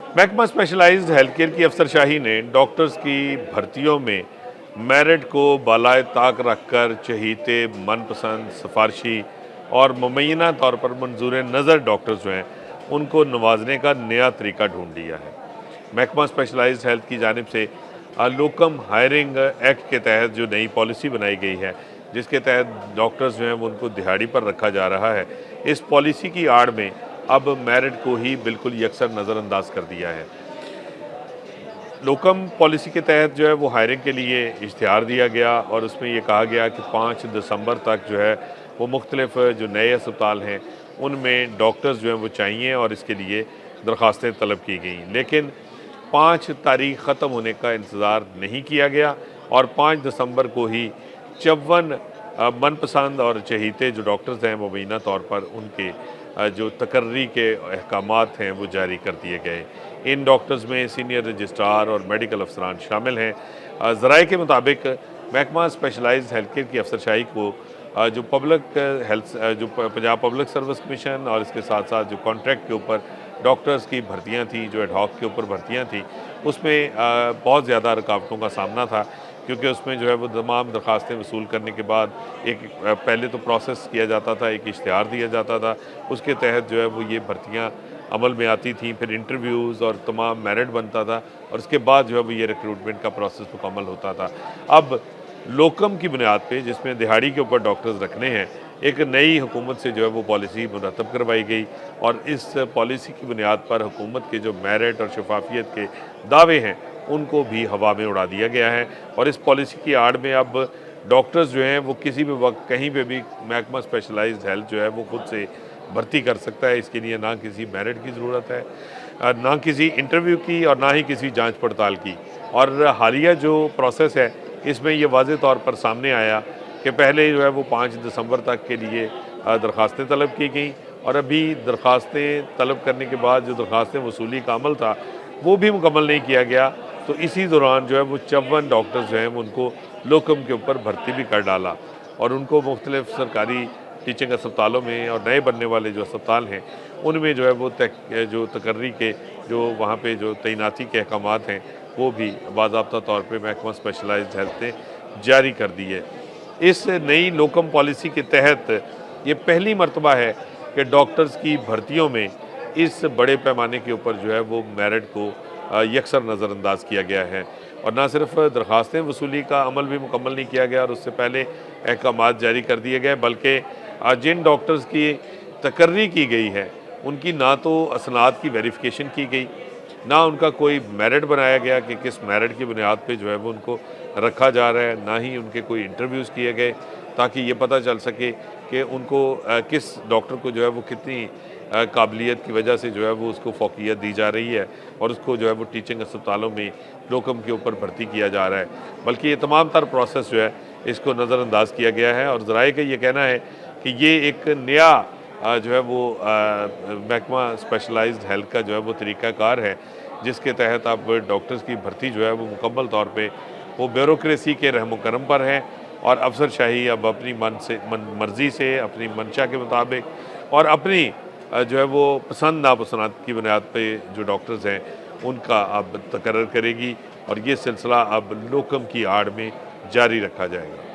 महकमा specialised health care की अफसरशाही ने डॉक्टर्स की भर्तियों में मेरिट को बालाए ताक रखकर चहीते मनपसंद सिफारशी और मुमय्यना तौर पर मंजूर नज़र डॉक्टर्स जो हैं उनको नवाजने का नया तरीका ढूंढ लिया है। महकमा स्पेशलाइज्ड हेल्थ की जानिब से लोकम हायरिंग एक्ट के तहत जो नई पॉलिसी बनाई गई है, जिसके तहत डॉक्टर्स जो हैं वो उनको दिहाड़ी पर रखा जा रहा है, इस पॉलिसी की आड़ में अब मेरिट को ही बिल्कुल यकसर नज़रअंदाज कर दिया है। लोकम पॉलिसी के तहत जो है वो हायरिंग के लिए इश्तिहार दिया गया और उसमें ये कहा गया कि 5 दिसंबर तक जो है वो मुख्तलिफ जो नए अस्पताल हैं उनमें डॉक्टर्स जो हैं वो चाहिए और इसके लिए दरख्वास्तें तलब की गई। लेकिन 5 तारीख ख़त्म होने का इंतज़ार नहीं किया गया और 5 दिसंबर को ही 54 मनपसंद और चहीते जो डॉक्टर्स हैं मुबैना तौर पर उनके जो तकर्री के अहकामात हैं वो जारी कर दिए गए। इन डॉक्टर्स में सीनियर रजिस्ट्रार और मेडिकल अफसरान शामिल हैं। ज़राए के मुताबिक महकमा स्पेशलाइज्ड हेल्थ केयर की अफसरशाही को जो पब्लिक हेल्थ जो पंजाब पब्लिक सर्विस कमीशन और इसके साथ साथ जो कॉन्ट्रैक्ट के ऊपर डॉक्टर्स की भर्तियां थी, जो एडहॉक के ऊपर भर्तियां थी, उसमें बहुत ज़्यादा रुकावटों का सामना था, क्योंकि उसमें जो है वो तमाम दरख्वास्तें वसूल करने के बाद एक पहले तो प्रोसेस किया जाता था, एक इश्तिहार दिया जाता था, उसके तहत जो है वो ये भर्तियाँ अमल में आती थी, फिर इंटरव्यूज़ और तमाम मेरिट बनता था और उसके बाद जो है वो ये रिक्रूटमेंट का प्रोसेस मुकम्मल होता था। अब लोकम की बुनियाद पे, जिसमें दिहाड़ी के ऊपर डॉक्टर्स रखने हैं, एक नई हुकूमत से जो है वो पॉलिसी मुरतब करवाई गई और इस पॉलिसी की बुनियाद पर हुकूमत के जो मेरिट और शफाफियत के दावे हैं उनको भी हवा में उड़ा दिया गया है। और इस पॉलिसी की आड़ में अब डॉक्टर्स जो हैं वो किसी भी वक्त कहीं पे भी महकमा स्पेशलाइज्ड हेल्थ जो है वो खुद से भर्ती कर सकता है। इसके लिए ना किसी मेरिट की ज़रूरत है, ना किसी इंटरव्यू की और ना ही किसी जांच पड़ताल की। और हालिया जो प्रोसेस है इसमें ये वाज़े तौर पर सामने आया कि पहले जो है वो 5 दिसंबर तक के लिए दरख्वास्तें तलब की गई और अभी दरख्वास्तें तलब करने के बाद जो दरख्वास्तें वसूली का अमल था वो भी मुकम्मल नहीं किया गया। तो इसी दौरान जो है वो 54 डॉक्टर्स जो हैं वो उनको लोकम के ऊपर भर्ती भी कर डाला और उनको मुख्तलिफ सरकारी टीचिंग अस्पतालों में और नए बनने वाले जो अस्पताल हैं उनमें जो है वो जो तकर्री के जो वहाँ पे जो तैनाती के अहकामात हैं वो भी बाज़ाब्ता तौर पे महकमा स्पेशलाइज्ड हेल्थ ने जारी कर दी है। इस नई लोकम पॉलिसी के तहत ये पहली मर्तबा है कि डॉक्टर्स की भर्तियों में इस बड़े पैमाने के ऊपर जो है वो मेरिट को यकसर नज़रअंदाज किया गया है और ना सिर्फ दरख्वास्तें वसूली का अमल भी मुकम्मल नहीं किया गया और उससे पहले अहकामात जारी कर दिए गए, बल्कि जिन डॉक्टर्स की तकर्री की गई है उनकी ना तो असनाद की वेरिफिकेशन की गई, ना उनका कोई मेरिट बनाया गया कि किस मेरिट की बुनियाद पे जो है वो उनको रखा जा रहा है, ना ही उनके कोई इंटरव्यूज़ किए गए ताकि ये पता चल सके कि उनको किस डॉक्टर को जो है वो कितनी काबिलियत की वजह से जो है वो उसको फ़ौक़ियत दी जा रही है और उसको जो है वो टीचिंग अस्पतालों में लोकम के ऊपर भर्ती किया जा रहा है। बल्कि ये तमाम तर प्रोसेस जो है इसको नज़रअंदाज किया गया है और ज़राए का ये कहना है कि ये एक नया जो है वो महकमा स्पेशलाइज्ड हेल्थ का जो है वो तरीक़ाकार है, जिसके तहत अब डॉक्टर्स की भर्ती जो है वो मुकम्मल तौर पे वो ब्यूरोक्रेसी के रहम करम पर है और अफसरशाही अब अपनी मर्ज़ी से, अपनी मंशा के मुताबिक और अपनी जो है वो पसंद नापसंद की बुनियाद पे जो डॉक्टर्स हैं उनका अब तकर्रर करेगी और ये सिलसिला अब लोकम की आड़ में जारी रखा जाएगा।